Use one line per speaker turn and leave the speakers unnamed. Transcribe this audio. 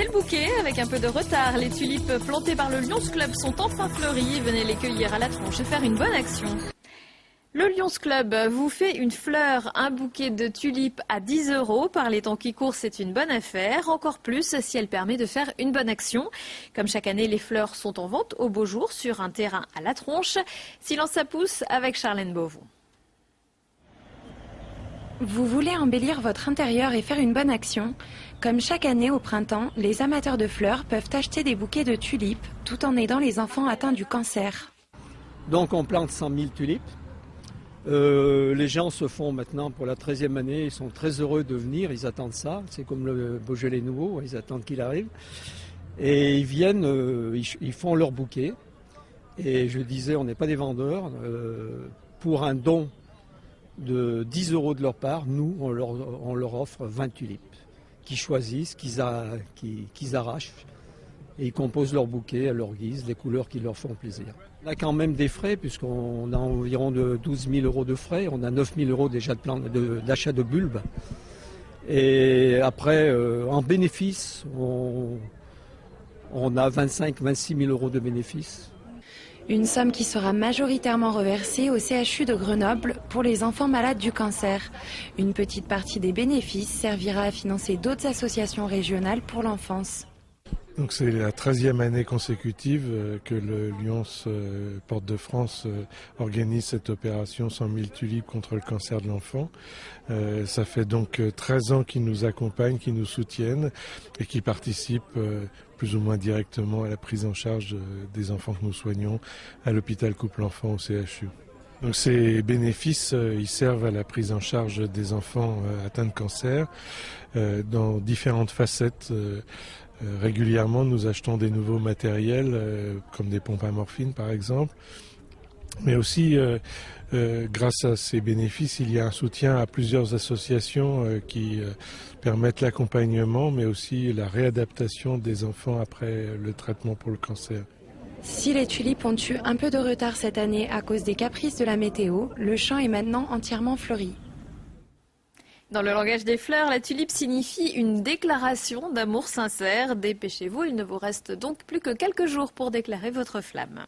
le bouquet avec un peu de retard. Les tulipes plantées par le Lions Club sont enfin fleuries. Venez les cueillir à la tronche et faire une bonne action. Le Lions Club vous fait une fleur, un bouquet de tulipes à 10 €. Par les temps qui courent, c'est une bonne affaire. Encore plus si elle permet de faire une bonne action. Comme chaque année, les fleurs sont en vente au beau jour sur un terrain à la tronche. Silence ça pousse avec Charlène Beauvau.
Vous voulez embellir votre intérieur et faire une bonne action? Comme chaque année au printemps, les amateurs de fleurs peuvent acheter des bouquets de tulipes tout en aidant les enfants atteints du cancer.
Donc on plante 100 000 tulipes. Les gens se font maintenant pour la 13e année, ils sont très heureux de venir, ils attendent ça, c'est comme le Beaujolais nouveau, ils attendent qu'il arrive. Et ils viennent, ils font leur bouquet. Et je disais, on n'est pas des vendeurs, pour un don de 10 € de leur part, nous, on leur offre 20 tulipes, qu'ils choisissent, qu'ils arrachent. Et ils composent leur bouquet à leur guise, des couleurs qui leur font plaisir. On a quand même des frais, puisqu'on a environ de 12 000 € de frais. On a 9 000 € déjà d'achat de bulbes. Et après, en bénéfice, on a 25-26 000 € de bénéfices.
Une somme qui sera majoritairement reversée au CHU de Grenoble pour les enfants malades du cancer. Une petite partie des bénéfices servira à financer d'autres associations régionales pour l'enfance.
Donc c'est la 13e année consécutive que le Lions Porte de France organise cette opération 100 000 tulipes contre le cancer de l'enfant. Ça fait donc 13 ans qu'ils nous accompagnent, qu'ils nous soutiennent et qui participent plus ou moins directement à la prise en charge des enfants que nous soignons à l'hôpital Couple-Enfant au CHU. Donc ces bénéfices, ils servent à la prise en charge des enfants atteints de cancer dans différentes facettes. Régulièrement, nous achetons des nouveaux matériels, comme des pompes à morphine par exemple. Mais aussi, grâce à ces bénéfices, il y a un soutien à plusieurs associations qui permettent l'accompagnement, mais aussi la réadaptation des enfants après le traitement pour le cancer.
Si les tulipes ont eu un peu de retard cette année à cause des caprices de la météo, le champ est maintenant entièrement fleuri.
Dans le langage des fleurs, la tulipe signifie une déclaration d'amour sincère. Dépêchez-vous, il ne vous reste donc plus que quelques jours pour déclarer votre flamme.